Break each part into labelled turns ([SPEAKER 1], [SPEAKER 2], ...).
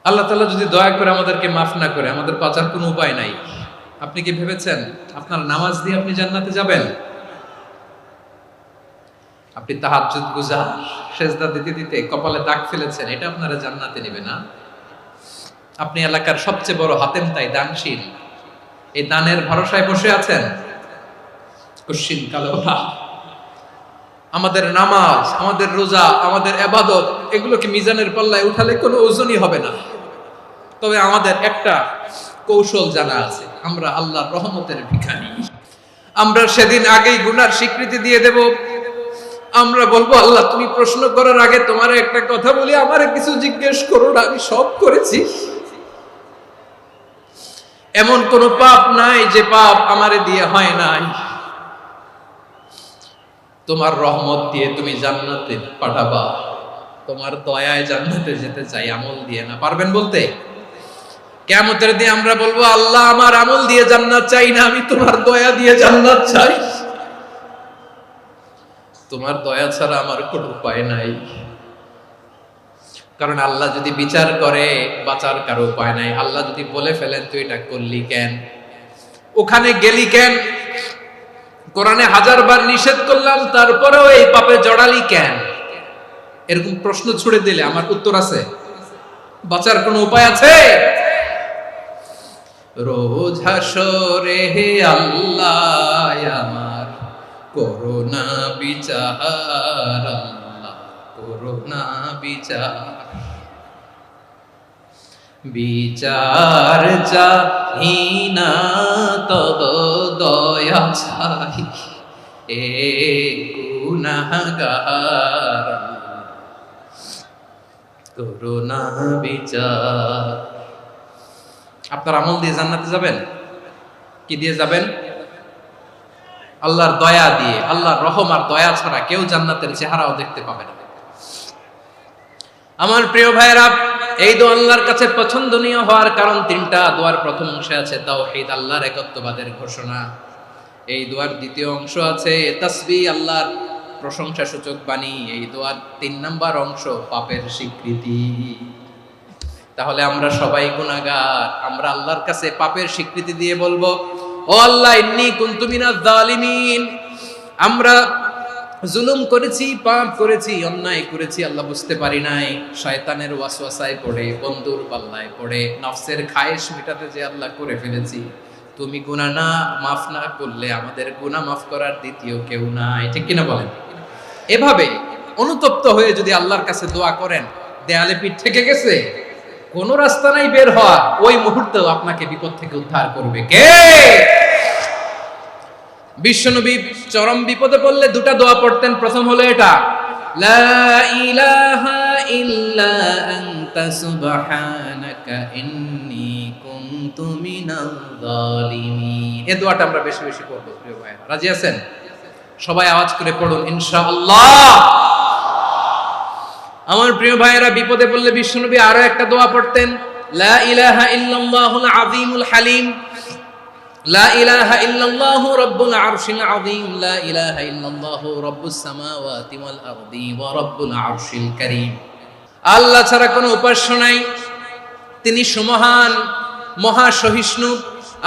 [SPEAKER 1] আল্লাহ তাআলা যদি দয়া করে আমাদেরকে মাফ না করে, আমাদের বাঁচার কোনো উপায় নাই। আপনি কি ভেবেছেন আপনার নামাজ দিয়ে আপনি জান্নাতে যাবেন? আপনি তাহাজ্জুদ গুজার, সেজদা দিতে দিতে কপালে দাগ ফেলেছেন, এটা আপনারা জান্নাতে নেবে না? আপনি এলাকার সবচেয়ে বড় হাতেম তাই দানশীল, এই দানের ভরসায় বসে আছেন, কশিন কালো না। আমাদের নামাজ, আমাদের রোজা, আমাদের ইবাদত, এগুলোকে মিজানের পাল্লায় উঠালে কোনো ওজনই হবে না। তবে আমাদের একটা কৌশল জানা আছে, আমরা আল্লাহর রহমতের ভিখারি। আমরা সেদিন আগেই গুনার স্বীকৃতি দিয়ে দেব। আমরা বলবো, আল্লাহ তুমি প্রশ্ন করার আগে তোমার একটা কথা বলি, আমারে কিছু জিজ্ঞেস করো না, আমি সব করেছি। এমন কোন পাপ নাই যে পাপ আমারে দিয়ে হয় নাই। তোমার রহমত দিয়ে তুমি জান্নাতে পাঠাবা, তোমার দয়ায় জান্নাতে যেতে চাই, আমল দিয়ে না। পারবেন বলতে? কিয়ামতের দিন আমরা বলবো, আল্লাহ আমার আমল দিয়ে জান্নাত চাই না, আমি তোমার দয়া দিয়ে জান্নাত চাই। তোমার দয়া ছাড়া আমার কোনো উপায় নাই। কারণ আল্লাহ যদি বিচার করে, বাঁচার কারো উপায় নাই। আল্লাহ যদি বলে ফেলেন তুই এটা করলি কেন, ওখানে গেলি কেন, কোরআনে 1000 বার নিষেধ করলাম তারপরেও এই পাপে জড়ালি কেন, এরকম প্রশ্ন ছুড়ে দিলে আমার উত্তর আছে? বাঁচার কোনো উপায় আছে? রোজ হাসরে হে আল্লাহ আমার করোনা বিচার, আল্লাহ করোনা বিচার। বিচার চাহি না তব দয়া চাই, এ গুনাহগার করোনা বিচার। আপনার আমল দিয়ে জান্নাতে যাবেন? কি দিয়ে যাবেন? আল্লাহর দয়া দিয়ে। আল্লাহর রহম আর দয়া ছাড়া কেউ জান্নাতের চেহারাও দেখতে পাবে না। আমার প্রিয় ভাইরা, এই দোয়া আল্লাহর কাছে পছন্দনীয় হওয়ার কারণ তিনটা। দোয়ার প্রথম অংশে আছে তাওহীদ, আল্লাহর একত্ববাদের ঘোষণা। এই দোয়ার দ্বিতীয় অংশ আছে তাসবিহ, আল্লাহর প্রশংসা সূচক বাণী। এই দোয়ার 3 নাম্বার অংশ পাপের স্বীকৃতি। তাহলে আমরা সবাই গুনাহগার। আমরা আল্লাহর কাছে পাপের স্বীকৃতি দিয়ে বলবো, ও আল্লাহ ইন্নী কুনতু মিনাজ জালিমিন, আমরা জুলুম করেছি, পাপ করেছি, অন্যায় করেছি, আল্লাহ বুঝতে পারি নাই, শয়তানের ওয়াসওয়াসায় পড়ে, বন্ধুর পাল্লায় পড়ে, নফসের খায়েশ মেটাতে যে আল্লাহ করে ফেলেছি। তুমি গুনাহ না মাফ না করলে আমাদের গুনাহ মাফ করার দ্বিতীয় কেউ নাই। ঠিক কিনা বলেন? এভাবে অনুতপ্ত হয়ে যদি আল্লাহর কাছে দোয়া করেন, দেয়ালে পিঠ থেকে গেছে, কোন রাস্তা নাই বের হওয়া, ওই মুহূর্তেও আপনাকে বিপদ থেকে উদ্ধার করবে কে? বিশ্বনবী চরম বিপদে পড়লে দুটা দোয়া পড়তেন। প্রথম হলো এটা, লা ইলাহা ইল্লা আনতা সুবহানাকা ইন্নী কুনতু মিনাজ জালিমিন। এই দোয়াটা আমরা বেশি বেশি পড়ব প্রিয় ভাইরা। রাজি আছেন? সবাই আওয়াজ করে পড়ুন ইনশাআল্লাহ। আমার প্রিয় ভাইয়েরা, বিপদে পড়লে বিশ্বনবী আরো একটা দোয়া পড়তেন, লা ইলাহা ইল্লাল্লাহুল আযীমুল হালিম, লা ইলাহা ইল্লাল্লাহু রাব্বুল আরশিল আযীম, লা ইলাহা ইল্লাল্লাহু রাব্বুস সামাওয়াতি ওয়াল আরদি ওয়া রাব্বুল আরশিল কারীম। আল্লাহ ছাড়া কোনো উপাস্য নাই, তিনি সুমহান, মহা সহিষ্ণু।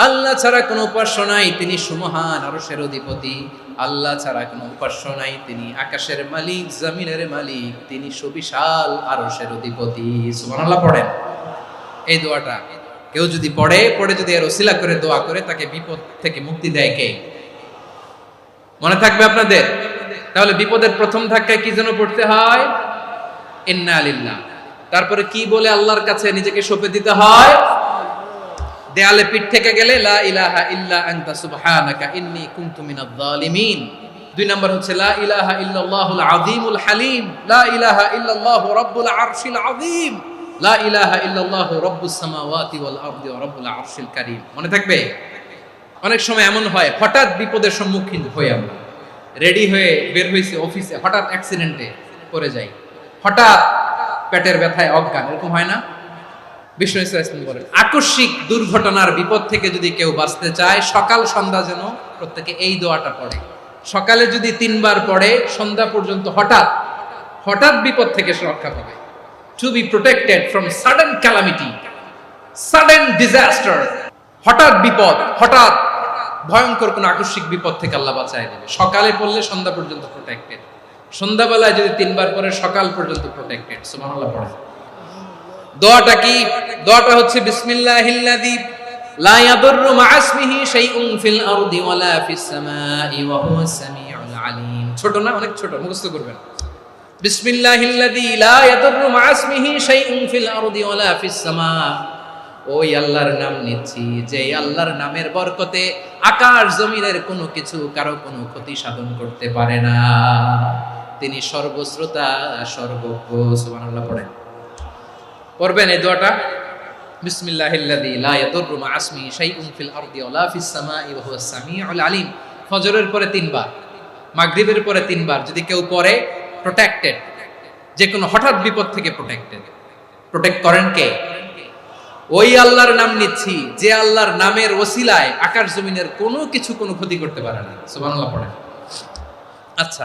[SPEAKER 1] আল্লাহ ছাড়া কোনো উপাস্য নাই, তিনি সুমহান, আরশের অধিপতি। আল্লাহ ছাড়া কোনো উপাস্য নাই, তিনি আকাশের মালিক, জমিনের মালিক, তিনি সুবিশাল আরশের অধিপতি। সুবহানাল্লাহ পড়েন। এই দোয়াটা কেউ যদি পড়ে যদি এর ওসিলা করে দোয়া করে, তাকে বিপদ থেকে মুক্তি দেয় কে? মনে থাকবে আপনাদের? তাহলে বিপদের প্রথম ধাক্কায় কি যেন পড়তে হয়? ইন্না লিল্লাহ। তারপরে কি বলে আল্লাহর কাছে নিজেকে সঁপে দিতে হয়? দেয়ালে পিঠ থেকে গেলে লা ইলাহা ইল্লা আনতা সুবহানাকা ইন্নী কুনতু মিনাজ জালিমিন। 2 নাম্বার হচ্ছে লা ইলাহা ইল্লাল্লাহুল আযীমুল হালিম, লা ইলাহা ইল্লাল্লাহু রাব্বুল আরশিল আযীম, লা ইলাহা ইল্লাল্লাহু রাব্বুস সামাওয়াতি ওয়াল আরদি ওয়া রাব্বুল আরশিল কারীম। মনে থাকবে? অনেক সময় এমন হয়, হঠাৎ বিপদের সম্মুখীন হই, আমরা রেডি হয়ে বের হইছি অফিসে, হঠাৎ অ্যাক্সিডেন্টে পড়ে যাই, হঠাৎ পেটের ব্যথায় অজ্ঞান, এরকম হয় না? বিষ্ণু ইসলাম বলেন, আকস্মিক দুর্ঘটনার বিপদ থেকে যদি কেউ বাঁচতে চায়, সকাল সন্ধ্যা যেন প্রত্যেকে এই দোয়াটা পড়ে। সকালে যদি 3 বার পড়ে, সন্ধ্যা পর্যন্ত হঠাৎ হঠাৎ বিপদ থেকে সে রক্ষা পাবে। to be protected from sudden calamity, sudden disaster. হঠাৎ বিপদ, হঠাৎ ভয়ঙ্কর কোন আকস্মিক বিপদ থেকে আল্লাহ বাঁচায় দেবে। সকালে পড়লে সন্ধ্যা পর্যন্ত প্রোটেক্টেড, সন্ধ্যাবেলায় যদি 3 বার পরে সকাল পর্যন্ত প্রোটেক্টেড। সুবহানাল্লাহ পড়ে। দোয়াটা কি? দোয়াটা হচ্ছে বিসমিল্লাহিল্লাযী লা ইয়াদুররু মা'a ইসমিহি শাইউন ফিল আরদি ওয়ালা ফিস সামাই ওয়া হুয়াস সামিউল আলিম। ছোট না? অনেক ছোট, মুখস্থ করবেন। বিসমিল্লাহিল্লাযী লা ইয়াদুররু মা'a ইসমিহি শাইউন ফিল আরদি ওয়ালা ফিস সামা। ওই আল্লাহর নাম নিচ্ছি যে আল্লাহর নামের বরকতে আকাশ জমিনের কোনো কিছু কারো কোনো ক্ষতি সাধন করতে পারে না। তিনি সর্বশ্রোতা, সর্বজ্ঞ। সুবহানাল্লাহ পড়েন। পড়বেন এই দোয়াটা, বিসমিল্লাহিল্লাযী লা ইয়াদুররু মা'a ইসমিহি শাইউন ফিল আরদি ওয়ালা ফিস সামাই ওয়া হুয়াস সামিউল আলিম। ফজরের পরে 3 বার, মাগরিবের পরে 3 বার যদি কেউ পড়ে প্রোটেক্টেড, যে কোনো হঠাৎ বিপদ থেকে প্রোটেক্টেড। প্রোটেক্ট করেন কে? ওই আল্লাহর নাম নিচ্ছি যে আল্লাহর নামের ওসিলায় আকাশ জমিনের কোনো কিছু কোনো ক্ষতি করতে পারে না। সুবহানাল্লাহ পড়েন। আচ্ছা,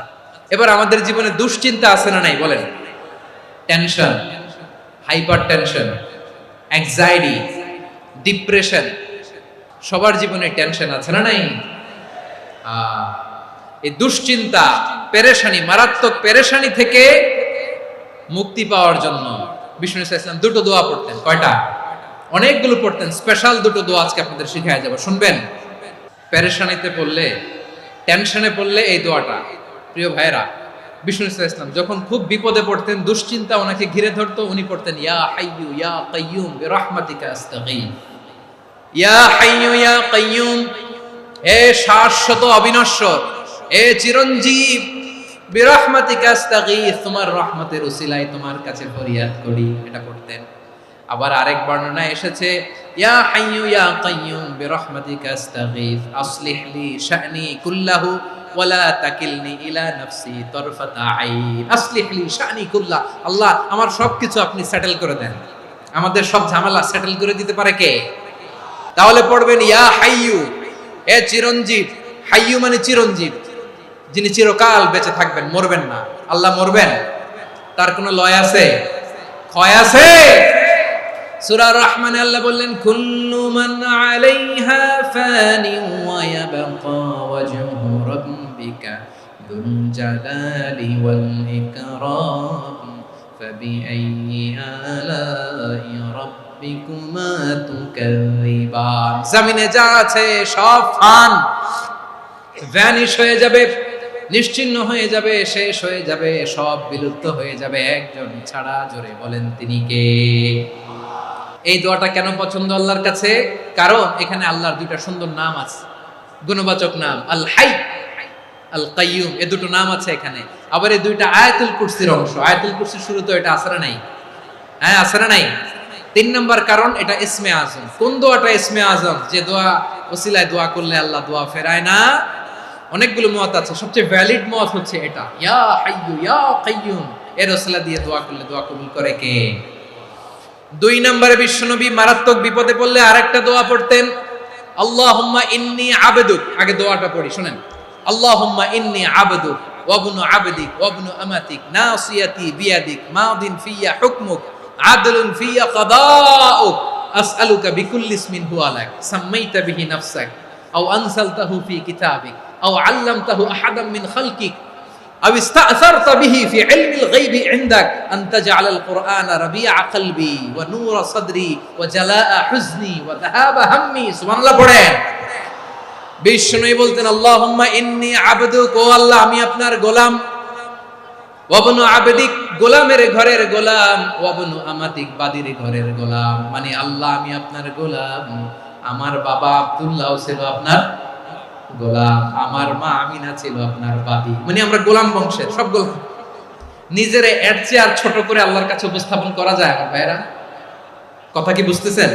[SPEAKER 1] এবার আমাদের জীবনে দুশ্চিন্তা আছে না নাই বলেন? Tension, hyper tension, anxiety, depression, সবার জীবনে টেনশন আছে না নাই? এই দুশ্চিন্তা, পেরেশানি, মারাত্মক পেরেশানি থেকে মুক্তি পাওয়ার জন্য বিষ্ণু ইসলাম দুটো দোয়া পড়তেন। কয়টা? অনেকগুলো পড়তেন। স্পেশাল দুটো দোয়া আজকে আপনাদের শিখায় যাব, শুনবেন। পেরেশানিতে পড়লে, টেনশনে পড়লে এই দোয়াটা, প্রিয় ভাইরা, বিষ্ণু ইসলাম যখন খুব বিপদে পড়তেন, দুশ্চিন্তা ওনাকে ঘিরে ধরতো, উনি পড়তেন ইয়া হাইয়ু ইয়া কাইয়ুম বিরহমাতিকা আস্তাগীথ। ইয়া হাইয়ু ইয়া কাইয়ুম, হে শাশ্বত অবিনশ্বর, হে চিরঞ্জীব, বিরহমাতিকা আস্তাগীথ, তোমার রহমতের উসিলায় তোমার কাছে ফরিয়াদ করি। এটা পড়তেন। আবার আরেক বর্ণনায় এসেছে ইয়া হাইয়ু ইয়া কাইয়ুম বিরহমাতিকা আস্তাগীথ আসলিহ লি শা'নি কুল্লাহু ওয়ালা তাকিলনি ইলা নাফসি তারফাতা আইন। আসলিহ লি শা'নি কুল্লাহ, আল্লাহ আমার সবকিছু আপনি সেটেল করে দেন। আমাদের সব ঝামেলা সেটেল করে দিতে পারে কে? তাহলে পড়বেন ইয়া হাইয়ু, হে চিরঞ্জীব। হাইয়ু মানে চিরঞ্জীব, যিনি চিরকাল বেঁচে থাকবেন, মরবেন না। আল্লাহ মরবেন? তার কোনো লয় আছে? ক্ষয় আছে? সূরা রহমানে আল্লাহ বললেন কুল্লু মান আলাইহা ফানি ওয়া ইয়াবকা ওয়াজহু রাব্বিকা যুল জালালি ওয়াল ইকরাম ফাবিআইয়ি আলাই রাব্বিকুমা তুকাযিবান। জমিনে যা আছে সব ফান, ভ্যানিশ হয়ে যাবে, নিশ্চিহ্ন হয়ে যাবে, শেষ হয়ে যাবে, সব বিলুপ্ত হয়ে যাবে, একজন ছাড়া। জোরে বলেন তিনি কে? এই দোয়াটা কেন পছন্দ আল্লাহর কাছে? কারণ এখানে আল্লাহর দুইটা সুন্দর নাম আছে, গুণবাচক নাম, আল হাই, আল কাইয়ুম। এই দুটো নাম আছে এখানে। আবার এই দুইটা আয়াতুল কুরসির অংশ। আয়াতুল কুরসির শুরুতে এটা আছে না নাই? হ্যাঁ, আছে না নাই? 3 নম্বর কারণ, এটা ইসমে আজম। কোন দোয়াটা ইসমে আজম? যে দোয়া ওসিলায় দোয়া করলে আল্লাহ দোয়া ফেরায় না। অনেকগুলো মত আছে, সবচেয়ে ভ্যালিড মত হচ্ছে এটা, ইয়া হাইয়ু ইয়া কাইয়ুম। এর ওসিলা দিয়ে দোয়া করলে দোয়া কবুল করে কে? 2 নম্বরে বিশ্বনবী মারাত্মক বিপদে পড়লে আরেকটা দোয়া পড়তেন, আল্লাহুম্মা ইন্নী আবদুক। আগে দোয়াটা পড়ি, শুনেন। আল্লাহুম্মা ইন্নী আবদুক ওয়া ইবনু আবদিক ওয়া ইবনু আমাতিক নাসিয়াতি বিয়াদিক মাদিন ফিয়া হুকমুক আদলুন ফিয়া কাদাউক আসআলুকা বিকুল্লি ইসমিন হুয়া লাক সাম্মাইতা বিহি নাফসাক আও আনসালতাহু ফি কিতাবিক আও আল্লামতাহু আহাদাম মিন খালকিক أو استأثرت به في علم الغيب عندك أن تجعل القرآن ربيع قلبي ونور صدري وجلاء حزني وذهاب همي. سبحان الله পড়েন। বিষ্ণু বলতেন আল্লাহুম্মা ইন্নী আবদুক, ও আল্লাহ আমি আপনার গোলাম, ওয়া ইবনু আবদিক, গোলামের ঘরের গোলাম, ওয়া ইবনু আমাতিক, বাদীর ঘরের গোলাম। মানে আল্লাহ আমি আপনার গোলাম, আমার বাবা আব্দুল্লাহ ছিল আপনার গোলাম, আমার মা আমিনা ছিল আপনার বাদী। মানে আমরা গোলাম বংশের, সব গোলাম। নিজেরে এর চেয়ে আর ছোট করে আল্লাহর কাছে উপস্থাপন করা যায় আমার ভাইরা? কথা কি বুঝতেছেন?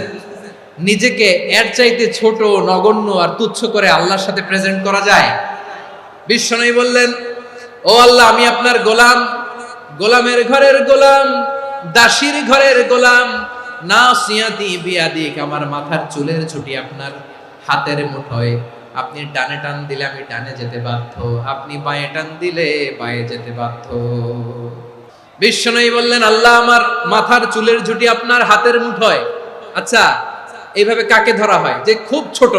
[SPEAKER 1] নিজেকে এর চাইতে ছোট, নগণ্য আর তুচ্ছ করে আল্লাহর সাথে প্রেজেন্ট করা যায়? বিশ্বনবী বললেন ও আল্লাহ আমি আপনার গোলাম, গোলামের ঘরের গোলাম, দাসীর ঘরের গোলাম, নাসিয়াতি বিয়াদিক, আমার মাথার চুলের ছুটি আপনার হাতের মুঠোয়। আপনি ডানে টান দিলে আমি ডানে যেতে বাধ্য, আপনি বাঁয়ে টান দিলে বাঁয়ে যেতে বাধ্য। বিশ্বনবী বললেন, আল্লাহ আমার মাথার চুলের ঝুঁটি আপনার হাতের মুঠোয়। আচ্ছা, এইভাবে কাকে ধরা হয় যে খুব ছোট,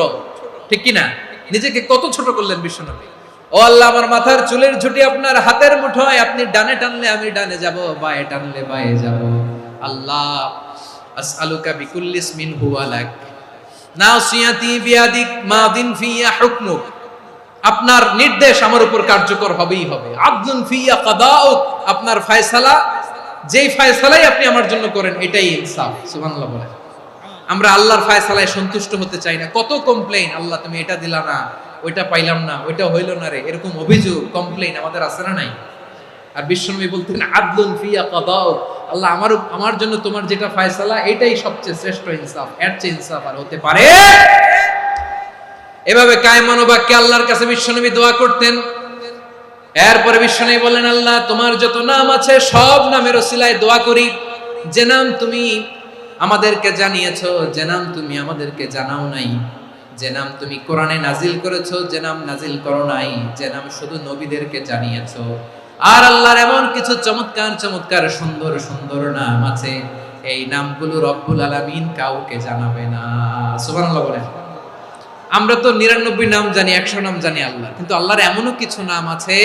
[SPEAKER 1] ঠিক কি না? নিজেকে কত ছোট করলেন বিশ্বনবী। ও আল্লাহ, আমার মাথার চুলের ঝুঁটি আপনার হাতের মুঠোয়, আপনি ডানে টানলে আমি ডানে যাব, বায়ে টানলে বায়ে যাব। আল্লাহ, আসআলুকা বিকুল্লি ইসমিন হুয়া লাক নাসিয়াতি বিয়াদিক মাদিন ফিয়া হুকমুক। আপনার নির্দেশ আমার উপর কার্যকর হবেই হবে। আদলুন ফিয়া কাদাউক, আপনার ফয়সালা, যেই ফয়সালাই আপনি আমার জন্য করেন এটাই ইনসাফ। সুবহানাল্লাহ বলেন। আমরা আল্লাহর ফয়সালায় সন্তুষ্ট হতে চাই না। কত কমপ্লেইন, আল্লাহ তুমি এটা দিলা না, ওইটা পাইলাম না, ওইটা হইল না রে, এরকম অভিযোগ কমপ্লেইন আমাদের আছে না নাই? আর বিশ্বনবী বলতেন আদলুন ফিয়া কাদাউক, আল্লাহ আমার জন্য তোমার যেটা ফয়সালা এটাই সবচেয়ে শ্রেষ্ঠ ইনসাফ, এর চেয়ে ইনসাফ আর হতে পারে? এভাবে কায়মান বাক্যে আল্লাহর কাছে বিশ্বনবী দোয়া করতেন। এরপরে বিশ্বনবী বললেন, আল্লাহ তোমার যত নাম আছে সব নামের ওসিলায় দোয়া করি, যে নাম তুমি আমাদেরকে জানিয়েছো, যে নাম তুমি আমাদেরকে জানাও নাই, যে নাম তুমি কোরআনে নাজিল করেছো, যে নাম নাজিল করো নাই, যে নাম শুধু নবীদেরকে জানিয়েছো। আর আল্লাহর এমন কিছু চমৎকার চমৎকার সুন্দর সুন্দর নাম আছে, এই নামগুলো রব্বুল আলামিন কাউকে জানাবে না। সুবহানাল্লাহ বলেন। আমরা তো 99 নাম জানি, 100 নাম জানি আল্লাহ, কিন্তু আল্লাহর এমনও কিছু নাম আছে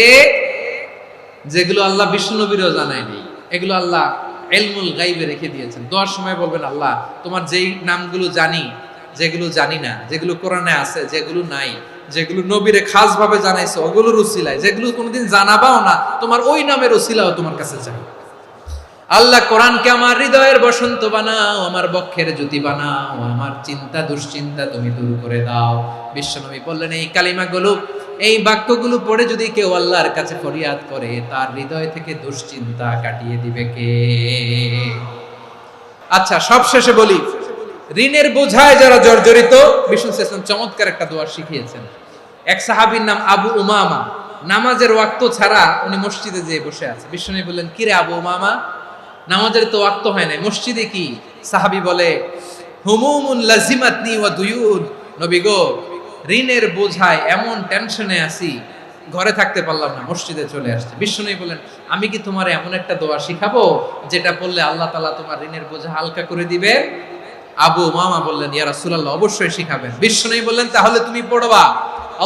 [SPEAKER 1] যেগুলো আল্লাহ বিশ্বনবীরও জানায়নি। এগুলো আল্লাহ ইলমুল গায়বে রেখে দিয়েছেন। দোয়ার সময় বলবেন, আল্লাহ তোমার যেই নামগুলো জানি, যেগুলো জানি না, যেগুলো কোরআনে আছে, যেগুলো নাই, যেগুলো নবীরে খাস ভাবে জানাইছো ওগুলোর উসিলায়, যেগুলো কোনোদিন জানাবাও না, তোমার ওই নামের উসিলাও তোমার কাছে চাই। আল্লাহ কোরআনকে আমার হৃদয়ের বসন্ত বানাও, আমার বক্ষের জ্যোতি বানাও, আমার চিন্তা দুশ্চিন্তা তুমি দূর করে দাও। বিশ্বনবী বললেন, এই কালিমাগুলো, এই বাক্যগুলো পড়ে যদি কেউ আল্লাহর কাছে ফরিয়াদ করে, তার হৃদয় থেকে দুশ্চিন্তা কাটিয়ে দিবে কে? আচ্ছা, সবশেষে বলি, ঋণের বোঝায় যারা জর্জরিত, বিষ্ণু সাল্লাল্লাহু চমৎকার একটা দোয়া শিখিয়েছেন। এক সাহাবীর নাম আবু উমামা, নামাজের ওয়াক্ত ছাড়া উনি মসজিদে যেয়ে বসে আছে। বিষ্ণু বললেন, কি রে আবু উমামা, নামাজের তো ওয়াক্ত হয় না, মসজিদে কি? সাহাবী বলে, হুমুমুন লাজিমাতনি ওয়া দুয়ুন, নবী গো, ঋণের বোঝায় এমন টেনশনে আছি, ঘরে থাকতে পারলাম না, মসজিদে চলে আসছে। বিশ্বনবী বলেন, আমি কি তোমার এমন একটা দোয়া শিখাবো যেটা পড়লে আল্লাহ তাআলা তোমার ঋণের বোঝা হালকা করে দিবে? আবু উমামা বললেন, ইয়া রাসূলুল্লাহ, অবশ্যই শিখাবেন। বিশ্বনবী বললেন, তাহলে তুমি পড়বা,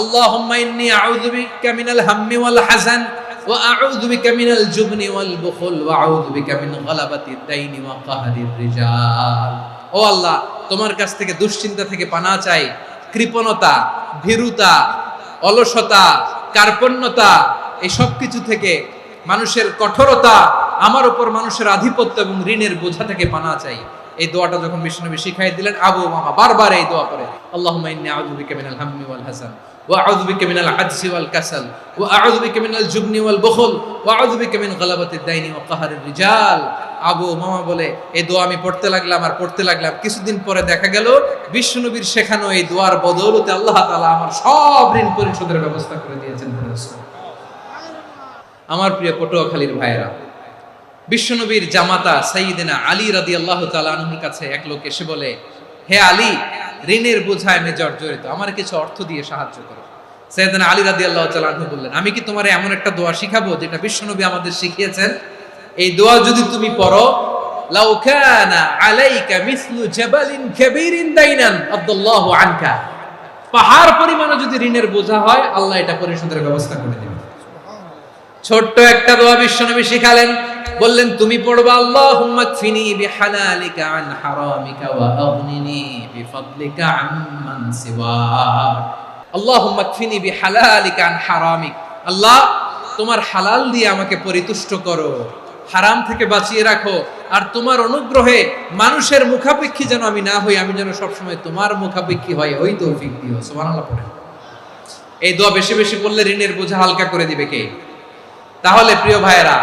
[SPEAKER 1] আল্লাহুম্মা ইন্নী আউযু বিকা মিনাল হাম্মি ওয়াল হাযান ওয়া আউযু বিকা মিনাল জুবনি ওয়াল বুখল ওয়া আউযু বিকা মিন গালাবাতিদ দাইনি ওয়া কাহরির রিজাল। ও আল্লাহ, তোমার কাছ থেকে দুশ্চিন্তা থেকে পানাহ চাই, কৃপণতা, ভীরুতা, অলসতা, কার্পণ্যতা, এই সব কিছু থেকে, মানুষের কঠোরতা, আমার উপর মানুষের আধিপত্য এবং ঋণের বোঝা থেকে পানাহ চাই। এই দোয়াটা যখন বিশ্বনবী শিখাই দিলেন, আবু উমামা বারবার এই দোয়া করে, আল্লাহুম্মা ইন্নী আউযু বিকা মিনাল হাম্মি ওয়াল হাযান ওয়া আউযু বিকা মিনাল আজজি ওয়াল কাসাল ওয়া আউযু বিকা মিনাল জুবনি ওয়াল বুখল ওয়া আউযু বিকা মিন গালাবাতিদ দাইনি ওয়া কাহরির রিজাল। আবু উমামা বলে, এই দোয়া আমি পড়তে লাগলাম আর পড়তে লাগলাম, কিছুদিন পরে দেখা গেল বিশ্বনবীর শেখানো এই দোয়ার বদৌলতে আল্লাহ তাআলা আমার সব ঋণ পরিশোধের ব্যবস্থা করে দিয়েছেন। আমার প্রিয় পটুয়াখালীর ভাইয়েরা, বিশ্বনবীর জামাতা সাইয়্যিদিনা আলী রাদিয়াল্লাহু তাআলা আনহুর কাছে এক লোক এসে বলে, হে আলী, ঋণের বোঝায় আমি জর্জরিত, আমার কিছু অর্থ দিয়ে সাহায্য করো। সাইয়্যিদিনা আলী রাদিয়াল্লাহু তাআলা আনহু বললেন, আমি কি তোমারে এমন একটা দোয়া শিখাবো যেটা বিশ্বনবী আমাদের শিখিয়েছেন? এই দোয়া যদি তুমি পড়ো, লাউ কানা আলাইকা মিসলু জাবালিন কাবীরিন দাইনান আদাল্লাহু আনকা, পাহাড় পরিমাণে যদি ঋণের বোঝা হয়, আল্লাহ এটা পরিশোধের ব্যবস্থা করে দিবেন। ছোট্ট একটা দোয়া বিশ্বনবী শিখালেন, বললেন, তুমি পড়বা, আল্লাহুম্মা কফিনি বিহালালিকা আন হারামিকা ওয়া আগনিনি বিফাদলিকা আম্মান সিওয়াক। আল্লাহুম্মা কফিনি বিহালালিকা আন হারামিক, আল্লাহ তোমার হালাল দিয়ে আমাকে পরিতুষ্ট করো, হারাম থেকে বাঁচিয়ে রাখো, আর তোমার অনুগ্রহে মানুষের মুখাপেক্ষী যেন আমি না হই, আমি যেন সবসময় তোমার মুখাপেক্ষী হই, ওই তৌফিক দিও। সুবহানাল্লাহ পড়েন। এই দোয়া বেশি বেশি পড়লে ঋণের বোঝা হালকা করে দিবে কে? তাহলে প্রিয় ভাইয়েরা,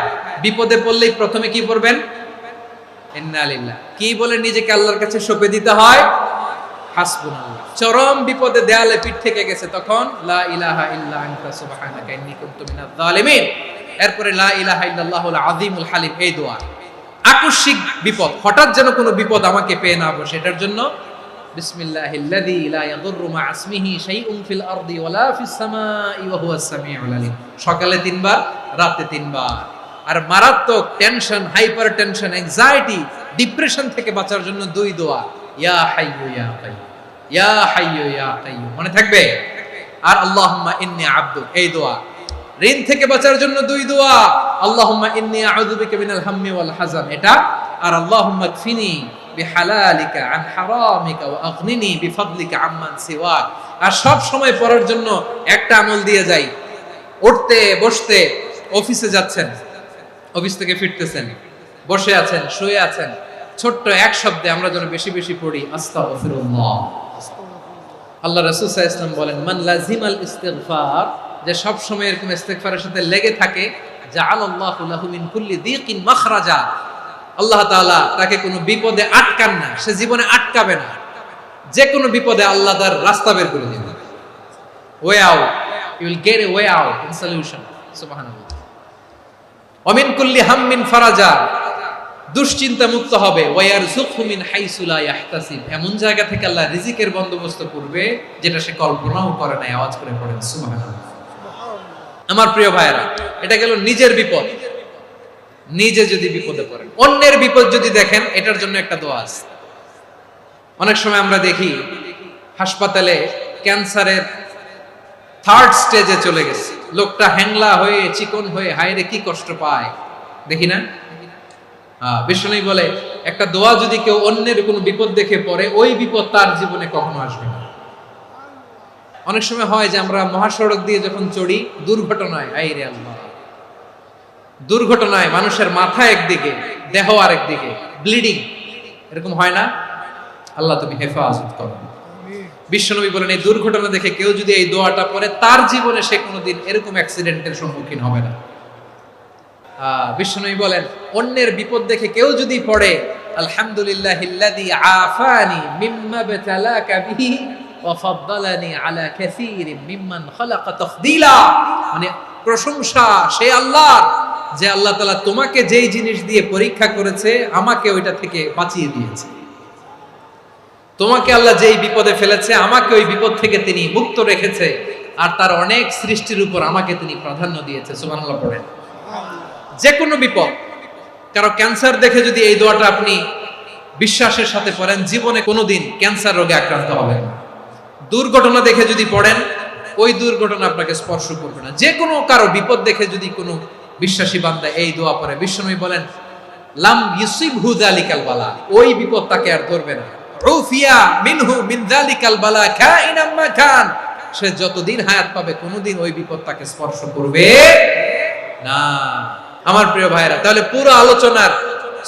[SPEAKER 1] বিপদে পড়লেই প্রথমে কি পড়বেন? ইন্না লিল্লাহ। কি বলে নিজেকে আল্লাহর কাছে সঁপে দিতে হয়? হাসবুনাল্লাহ। চরম বিপদে দেয়ালে পিঠ থেকে গেছে, তখন লা ইলাহা ইল্লা আনতা সুবহানাকা ইন্নী কুনতু মিনাজ জালিমিন। এরপরে লা ইলাহা ইল্লাল্লাহুল আযীমুল হালিম, এই দোয়া। আকস্মিক বিপদ, হঠাৎ যেন কোনো বিপদ আমাকে পেয়ে না বসে, এটার জন্য বিসমিল্লাহিল্লাযী লা ইয়াদুররু মা ইসমিহি শাইউন ফিল আরদি ওয়ালা ফিস সামাই ওয়া হুয়াস সামিউল আলীম। সকালে 3 বার, রাতে 3 বার। আর মারাত্মক tension, hyper tension, anxiety, depression থেকে বাঁচার জন্য দুই দোয়া, ইয়া হাইয়ু ইয়া কাইয়্যুম, ইয়া হাইয়ু ইয়া কাইয়্যুম, মনে থাকবে? আর আল্লাহুম্মা ইন্নী আবদুক, এই দোয়া। ঋণ থেকে বাঁচার জন্য দুই দোয়া, আল্লাহুম্মা ইন্নী আউযু বিকা মিনাল হাম্মি ওয়াল হাযান, এটা। আর আল্লাহুম্মা কফিনি বিহালালিকা আন হারামিকা ওয়া আগনিনি বিফাদলিকা আম্মান সিওয়াক। আর সব সময় পড়ার জন্য একটা আমল দিয়ে যাই, উঠতে বসতে, অফিসে যাচ্ছেন, অফিস থেকে ফিরতেছেন, বসে আছেন, শুয়ে আছেন, ছোট্ট এক শব্দে আমরা যেন বেশি বেশি পড়ি আস্তাগফিরুল্লাহ। আল্লাহ রাসূল সাল্লাল্লাহু আলাইহি ওয়াসাল্লাম বলেন, মান লাজিমাল ইস্তিগফার, যে সব সময় এরকম ইস্তিগফারের সাথে লেগে থাকে, জাআলাল্লাহু লাহু মিন কুল্লি যিকিন মাখরাজা, আল্লাহ তাআলা তাকে কোনো বিপদে আটকান না, সে জীবনে আটকাবে না, যে কোনো বিপদে আল্লাহ তার রাস্তা বের করে দিবেন। Way out, you will get a way out in solution. সুবহানাল্লাহ। ওয়া মিন কুল্লি হাম্মিন ফারাজা, দুশ্চিন্তা মুক্ত হবে। ওয়া ইয়ারযুকহু মিন হাইসু লা ইয়াহতাসিব, এমন জায়গা থেকে আল্লাহ রিজিকের বন্দোবস্ত করবে যেটা সে কল্পনাও করে নাই। আওয়াজ করে পড়েন সুবহানাল্লাহ। আমার প্রিয় ভাইরা, এটা গেল নিজের বিপদ। নিজে যদি বিপদে পড়েন, অন্যের বিপদ যদি দেখেন, এটার জন্য একটা দোয়া আছে। অনেক সময় আমরা দেখি হাসপাতালে ক্যান্সারের থার্ড স্টেজে চলে গেছে, লোকটা হ্যাংলা হয়ে চিকন হয়ে হায়রে কি কষ্ট পায়, দেখি না? বিষ্ণু বলে একটা দোয়া যদি কেউ অন্যের কোনো বিপদ দেখে পড়ে, ওই বিপদ তার জীবনে কখনো আসবে না। অনেক সময় হয় যে আমরা মহাসড়ক দিয়ে যখন চড়ি, দুর্ঘটনায়, আইরে আল্লাহ, দুর্ঘটনায় মানুষের মাথা একদিকে, দেহ আরেকদিকে, ব্লিডিং, এরকম হয় না? আল্লাহ তুমি হেফাজত করো। বিশ্বনবী বলেন, এই দুর্ঘটনা দেখে কেউ যদি এই দোয়াটা পড়ে, তার জীবনে সে কোনোদিন এরকম অ্যাক্সিডেন্টের সম্মুখীন হবে না। বিশ্বনবী বলেন, অন্যের বিপদ দেখে কেউ যদি পড়ে, আলহামদুলিল্লাহিল্লাযী আফানি মিম্মা বাতালাকা বিহি ওয়া ফাদ্দালানি আলা কাসীরিন মিম্মান খালাকা তাফদীলা, মানে প্রশংসা সে আল্লাহ, যে আল্লাহ তাআলা তোমাকে যেই জিনিস দিয়ে পরীক্ষা করেছে, আমাকে ওইটা থেকে বাঁচিয়ে দিয়েছে। তোমাকে আল্লাহ যেই বিপদে ফেলেছে, আমাকে ওই বিপদ থেকে তিনি মুক্ত রেখেছে, আর তার অনেক সৃষ্টির উপর আমাকে তিনি প্রাধান্য দিয়েছে। সুবহানাল্লাহ পড়েন। যে কোনো বিপদ, কারো ক্যান্সার দেখে যদি এই দোয়াটা আপনি বিশ্বাসের সাথে পড়েন, জীবনে কোনোদিন ক্যান্সার রোগে আক্রান্ত হবেন না। দুর্ঘটনা দেখে যদি পড়েন, ওই দুর্ঘটনা আপনাকে স্পর্শ করবে না। যে কোনো কারো বিপদ দেখে যদি কোনো বিশ্বাসী বান্দা এই দোয়া পড়ে, বিশ্বনবী বলেন, লাম ইউসিবহু যালিকাল বালা, ওই বিপদ তাকে আর ধরবে না। উফিয়া মিনহু মিন যালিকাল বালা কাইনাম মা কান, সে যতদিন হায়াত পাবে কোনোদিন ওই বিপদ তাকে স্পর্শ করবে না। আমার প্রিয় ভাইরা, তাহলে পুরো আলোচনার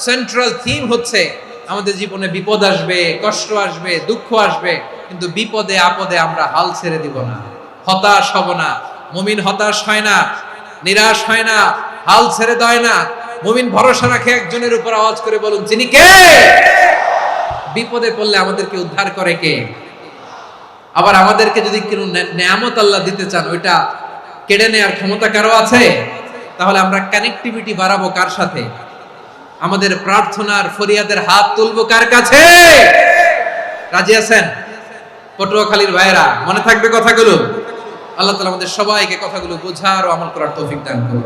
[SPEAKER 1] সেন্ট্রাল থিম হচ্ছে, আমাদের জীবনে বিপদ আসবে, কষ্ট আসবে, দুঃখ আসবে, কিন্তু বিপদে আপদে আমরা হাল ছেড়ে দিব না, হতাশ হব না। মুমিন হতাশ হয় না, নিরাশ হয় না, হাল ছেড়ে দেয় না। মুমিন ভরসা রাখে একজনের উপর। আওয়াজ করে বলুন, যিনি কে? বিপদে পড়লে আমাদেরকে উদ্ধার করে কে? আবার আমাদেরকে যদি কোনো নেয়ামত আল্লাহ দিতে চান, ওইটা কেড়ে নেওয়ার ক্ষমতা কারো আছে? তাহলে আমরা কানেক্টিভিটি বাড়াবো কার সাথে? আমাদের প্রার্থনার ফরিয়াদের হাত তুলবো কার কাছে? রাজি আছেন? পটুয়াখালীর ভাইয়েরা, মনে থাকবে কথাগুলো। আল্লাহ তাআলা আমাদের সবাইকে কথাগুলো বোঝার ও আমল করার তৌফিক দান করুন।